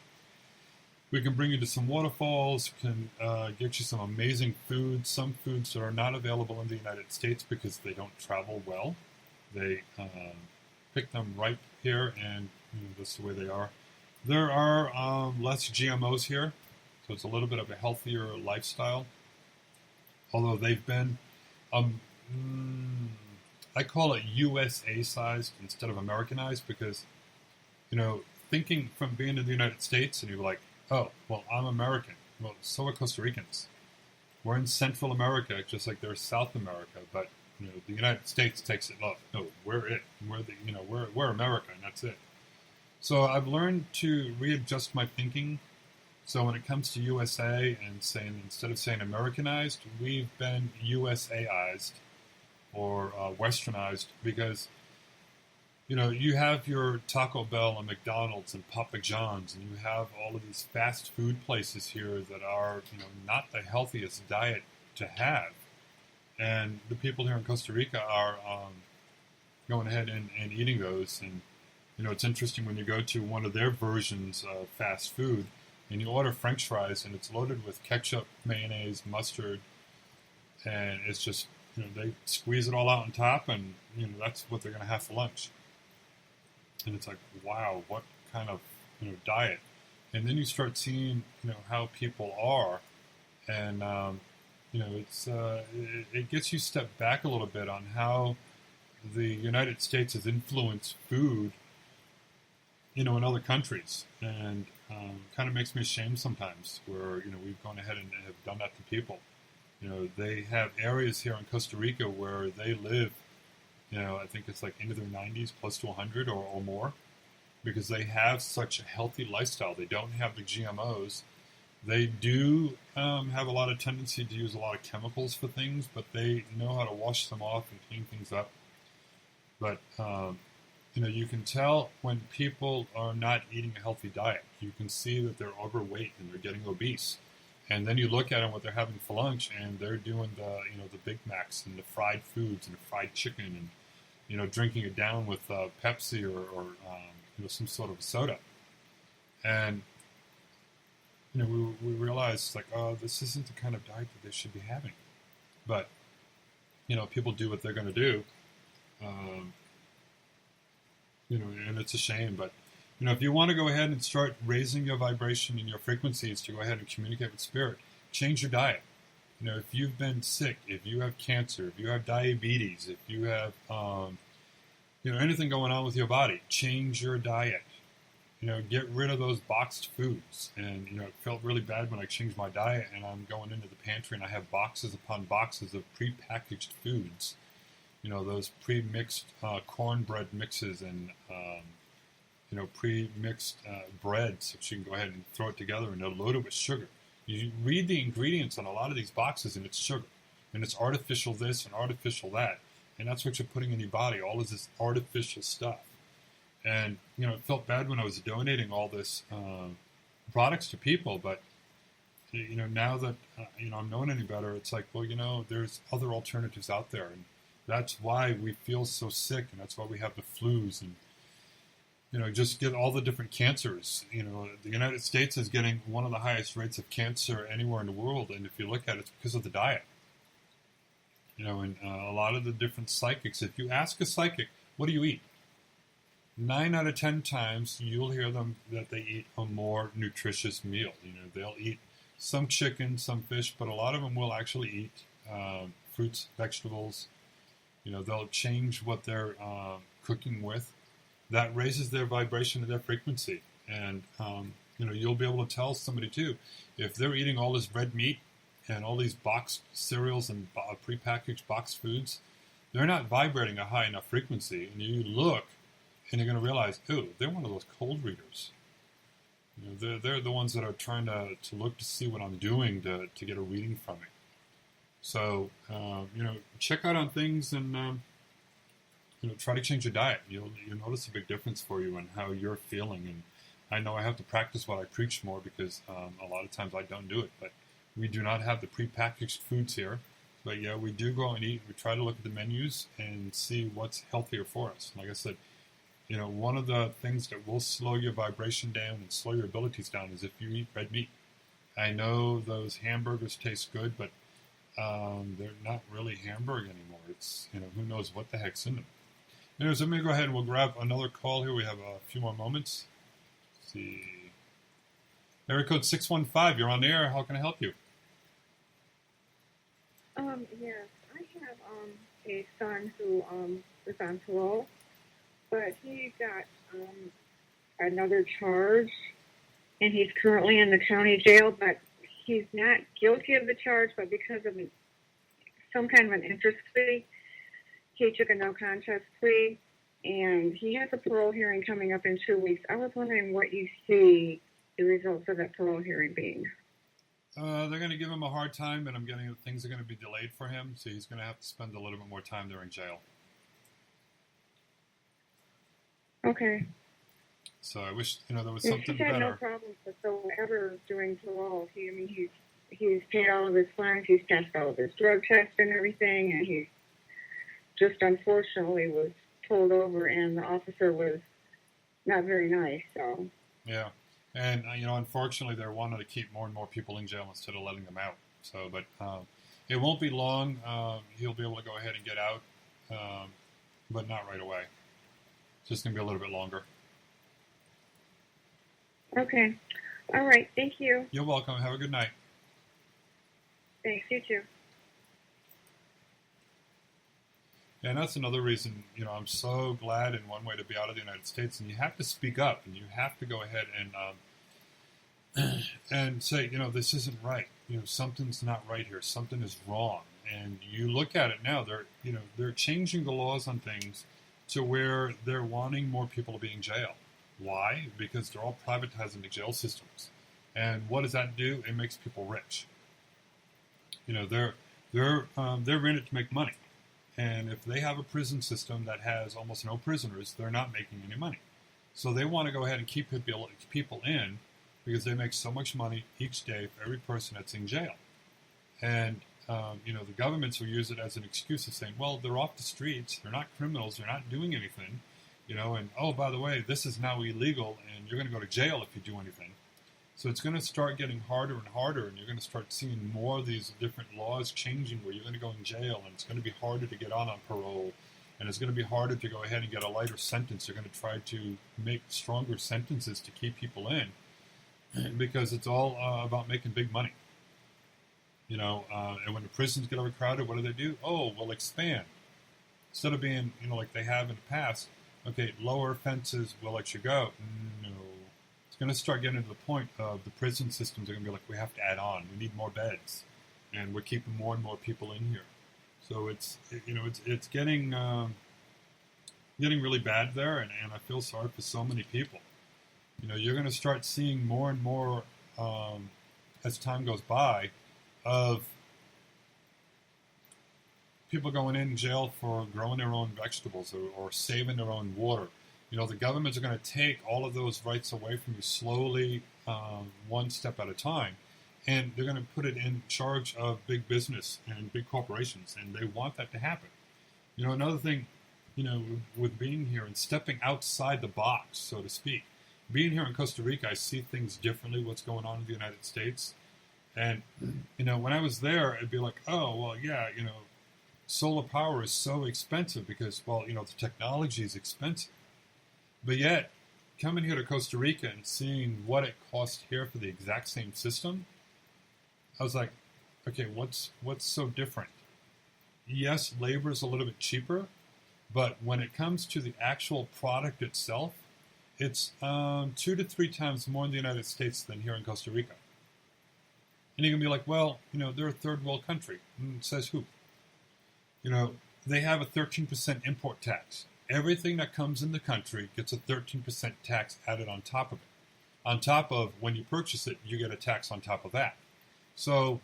C: We can bring you to some waterfalls, can get you some amazing foods, some foods that are not available in the United States because they don't travel well. They pick them right here, and that's the way they are. There are less GMOs here, so it's a little bit of a healthier lifestyle. Although they've been, I call it USA-sized instead of Americanized because, thinking from being in the United States and you're like, oh, well, I'm American. Well, so are Costa Ricans. We're in Central America, just like they're South America, but The United States takes it. No, we're it. We're America, and that's it. So I've learned to readjust my thinking. So when it comes to USA and saying, instead of saying Americanized, we've been USAized or Westernized, because you have your Taco Bell and McDonald's and Papa John's, and you have all of these fast food places here that are not the healthiest diet to have. And the people here in Costa Rica are going ahead and eating those. And it's interesting when you go to one of their versions of fast food and you order French fries, and it's loaded with ketchup, mayonnaise, mustard, and it's just they squeeze it all out on top, and that's what they're going to have for lunch. And it's like, wow, what kind of diet? And then you start seeing how people are, and it gets you step back a little bit on how the United States has influenced food in other countries, and kind of makes me ashamed sometimes where we've gone ahead and have done that to people. They have areas here in Costa Rica where they live, I think it's like into their 90s, close to 100 or more, because they have such a healthy lifestyle. They don't have the GMOs. They do have a lot of tendency to use a lot of chemicals for things, but they know how to wash them off and clean things up. But you can tell when people are not eating a healthy diet. You can see that they're overweight and they're getting obese. And then you look at them, what they're having for lunch, and they're doing the Big Macs and the fried foods and the fried chicken, and drinking it down with Pepsi or some sort of soda. And we realize like, oh, this isn't the kind of diet that they should be having. But people do what they're going to do. And it's a shame, but if you want to go ahead and start raising your vibration and your frequencies to go ahead and communicate with spirit, change your diet. If you've been sick, if you have cancer, if you have diabetes, if you have anything going on with your body, change your diet. Get rid of those boxed foods. And it felt really bad when I changed my diet and I'm going into the pantry and I have boxes upon boxes of prepackaged foods. Those pre-mixed cornbread mixes and pre-mixed breads, which you can go ahead and throw it together, and they're loaded with sugar. You read the ingredients on a lot of these boxes, and it's sugar, and it's artificial this and artificial that, and that's what you're putting in your body, all of this artificial stuff. And it felt bad when I was donating all this products to people, but now that I'm knowing any better, it's like, well, there's other alternatives out there, and that's why we feel so sick, and that's why we have the flus, and just get all the different cancers. The United States is getting one of the highest rates of cancer anywhere in the world, and if you look at it, it's because of the diet. And a lot of the different psychics, if you ask a psychic, what do you eat? 9 out of 10 times, you'll hear them that they eat a more nutritious meal. They'll eat some chicken, some fish, but a lot of them will actually eat fruits, vegetables. They'll change what they're cooking with. That raises their vibration and their frequency. And, you'll be able to tell somebody, too, if they're eating all this red meat and all these boxed cereals and prepackaged boxed foods, they're not vibrating a high enough frequency. And you look, and you're going to realize, ooh, they're one of those cold readers. They're the ones that are trying to look to see what I'm doing to get a reading from me. So, check out on things and, try to change your diet. You'll notice a big difference for you and how you're feeling. And I know I have to practice what I preach more because a lot of times I don't do it. But we do not have the prepackaged foods here. But yeah, we do go and eat. We try to look at the menus and see what's healthier for us. Like I said, one of the things that will slow your vibration down and slow your abilities down is if you eat red meat. I know those hamburgers taste good, but they're not really hamburger anymore. It's, who knows what the heck's in them. Anyways, I'm going to go ahead and we'll grab another call here. We have a few more moments. Let's see. Area code 615, you're on the air. How can I help you?
E: Yes, I have a son who is on parole, but he got another charge, and he's currently in the county jail, but he's not guilty of the charge, but because of some kind of an interest fee, he took a no contest plea, and he has a parole hearing coming up in 2 weeks. I was wondering what you see the results of that parole hearing being.
C: They're going to give him a hard time, and I'm getting that things are going to be delayed for him, so he's going to have to spend a little bit more time there in jail.
E: Okay.
C: So I wish, there was
E: Yeah,
C: something
E: he's had no
C: better.
E: problems whatsoever during parole. He's paid all of his fines. He's passed all of his drug tests and everything, and he just unfortunately was pulled over, and the officer was not very nice. So
C: Yeah. And, unfortunately, they're wanting to keep more and more people in jail instead of letting them out. So, but it won't be long. He'll be able to go ahead and get out, but not right away. It's just going to be a little bit longer.
E: okay, all right. Thank you.
C: You're welcome. Have a good night.
E: Thanks. You too.
C: And that's another reason, I'm so glad in one way to be out of the United States. And you have to speak up, and you have to go ahead and say, this isn't right. Something's not right here. Something is wrong. And you look at it now. They're changing the laws on things to where they're wanting more people to be in jail. Why? Because they're all privatizing the jail systems. And what does that do? It makes people rich. They're in it to make money. And if they have a prison system that has almost no prisoners, they're not making any money. So they want to go ahead and keep people in because they make so much money each day for every person that's in jail. And, the governments will use it as an excuse of saying, well, they're off the streets, they're not criminals, they're not doing anything, and, oh, by the way, this is now illegal, and you're going to go to jail if you do anything. So it's going to start getting harder and harder, and you're going to start seeing more of these different laws changing where you're going to go in jail, and it's going to be harder to get on parole, and it's going to be harder to go ahead and get a lighter sentence. They're going to try to make stronger sentences to keep people in because it's all about making big money. And when the prisons get overcrowded, what do? Oh, we'll expand. Instead of being, like they have in the past, okay, lower offenses, we'll let you go. No. It's going to start getting to the point of the prison systems are going to be like, we have to add on. We need more beds. And we're keeping more and more people in here. So it's getting really bad there, and I feel sorry for so many people. You're going to start seeing more and more as time goes by of people going in jail for growing their own vegetables or saving their own water. The governments are going to take all of those rights away from you slowly, one step at a time, and they're going to put it in charge of big business and big corporations, and they want that to happen. Another thing, with being here and stepping outside the box, so to speak, being here in Costa Rica, I see things differently, what's going on in the United States. And, when I was there, it'd be like, oh, well, yeah, solar power is so expensive because, well, the technology is expensive. But yet, coming here to Costa Rica and seeing what it costs here for the exact same system, I was like, okay, what's so different? Yes, labor is a little bit cheaper, but when it comes to the actual product itself, it's 2 to 3 times more in the United States than here in Costa Rica. And you can be like, well, they're a third world country. Says who? They have a 13% import tax. Everything that comes in the country gets a 13% tax added on top of it. On top of when you purchase it, you get a tax on top of that. So,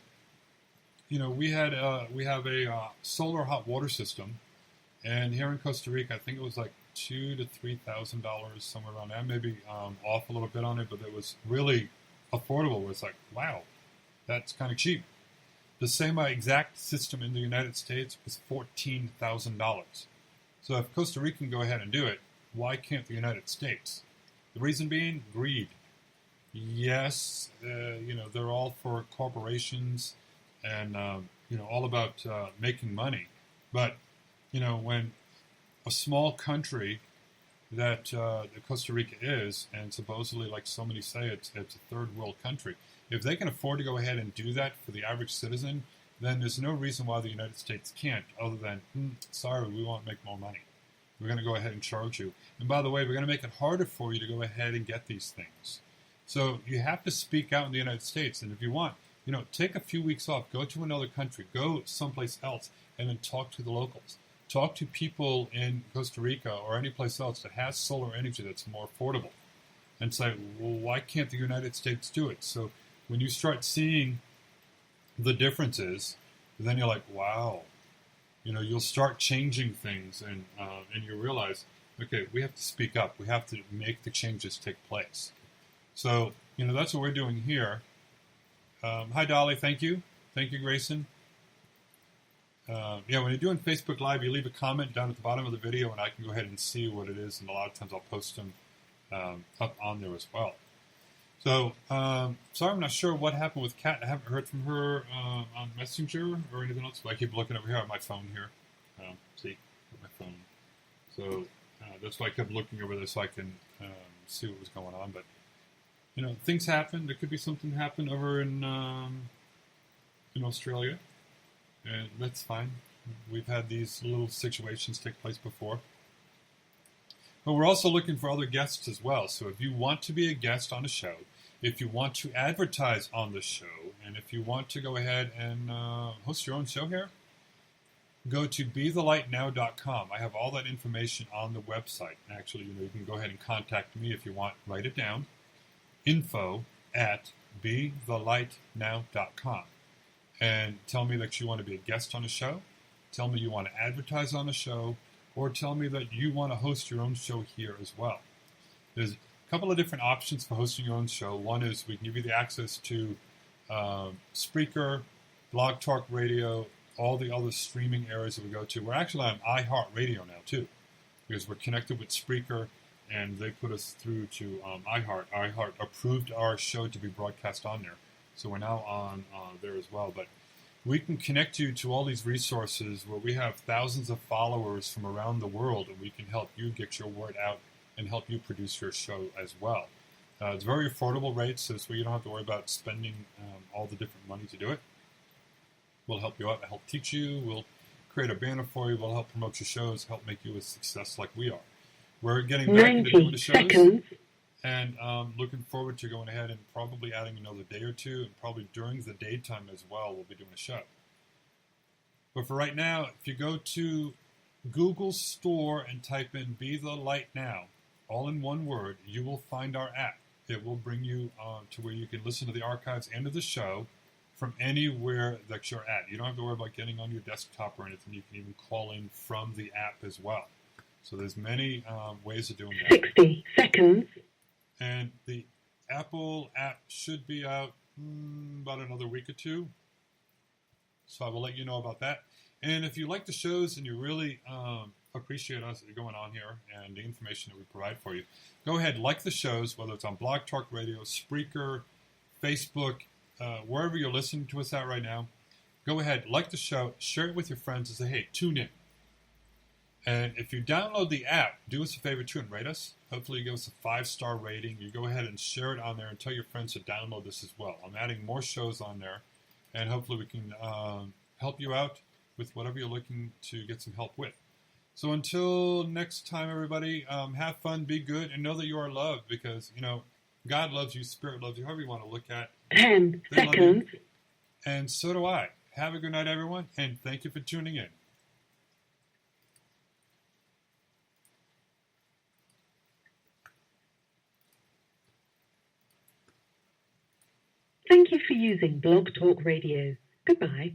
C: we have a solar hot water system, and here in Costa Rica, I think it was like $2,000 to $3,000, somewhere around there. Maybe off a little bit on it, but it was really affordable. Where it's like, wow, that's kind of cheap. The same exact system in the United States is $14,000. So if Costa Rica can go ahead and do it, why can't the United States? The reason being, greed. Yes, they're all for corporations and, all about making money. But, when a small country that Costa Rica is, and supposedly, like so many say, it's a third world country, if they can afford to go ahead and do that for the average citizen, then there's no reason why the United States can't, other than, sorry, we want to make more money. We're going to go ahead and charge you. And by the way, we're going to make it harder for you to go ahead and get these things. So you have to speak out in the United States. And if you want, take a few weeks off, go to another country, go someplace else, and then talk to the locals. talk to people in Costa Rica or any place else that has solar energy that's more affordable, and say, well, why can't the United States do it? So when you start seeing the differences, then you're like, wow, you'll start changing things, and you realize, okay, we have to speak up. We have to make the changes take place. So, that's what we're doing here. Hi, Dolly. Thank you. Thank you, Grayson. When you're doing Facebook Live, you leave a comment down at the bottom of the video, and I can go ahead and see what it is, and a lot of times I'll post them up on there as well. So, sorry, I'm not sure what happened with Kat. I haven't heard from her on Messenger or anything else, but I keep looking over here at my phone here. See, at my phone. So, that's why I kept looking over there so I can see what was going on. But, things happen. There could be something happen over in Australia, and that's fine. We've had these little situations take place before. But we're also looking for other guests as well. So if you want to be a guest on a show, if you want to advertise on the show, and if you want to go ahead and host your own show here, go to BeTheLightNow.com. I have all that information on the website. Actually, you can go ahead and contact me if you want. Write it down. info@BeTheLightNow.com. And tell me that you want to be a guest on a show. Tell me you want to advertise on a show. Or tell me that you want to host your own show here as well. There's a couple of different options for hosting your own show. One is we can give you the access to Spreaker, Blog Talk Radio, all the other streaming areas that we go to. We're actually on iHeartRadio now too, because we're connected with Spreaker, and they put us through to iHeart. iHeart approved our show to be broadcast on there, so we're now on there as well. But we can connect you to all these resources where we have thousands of followers from around the world, and we can help you get your word out and help you produce your show as well. It's very affordable rates, so you don't have to worry about spending all the different money to do it. We'll help you out, help teach you, we'll create a banner for you, we'll help promote your shows, help make you a success like we are. We're getting back into doing the shows. 90 seconds. And looking forward to going ahead and probably adding another day or two, and probably during the daytime as well, we'll be doing a show. But for right now, if you go to Google Store and type in Be The Light Now, all in one word, you will find our app. It will bring you to where you can listen to the archives and to the show from anywhere that you're at. You don't have to worry about getting on your desktop or anything. You can even call in from the app as well. So there's many ways of doing that.
B: 60 seconds.
C: And the Apple app should be out about another week or two. So I will let you know about that. And if you like the shows and you really appreciate us going on here and the information that we provide for you, go ahead, like the shows, whether it's on Blog Talk Radio, Spreaker, Facebook, wherever you're listening to us at right now. Go ahead, like the show, share it with your friends and say, hey, tune in. And if you download the app, do us a favor too and rate us. Hopefully you give us a 5-star rating. You go ahead and share it on there and tell your friends to download this as well. I'm adding more shows on there, and hopefully we can help you out with whatever you're looking to get some help with. So until next time, everybody, have fun, be good, and know that you are loved, because, God loves you, Spirit loves you, however you want to look at it.
B: 10 seconds.
C: And so do I. Have a good night, everyone, and thank you for tuning in.
B: Thank you for using Blog Talk Radio. Goodbye.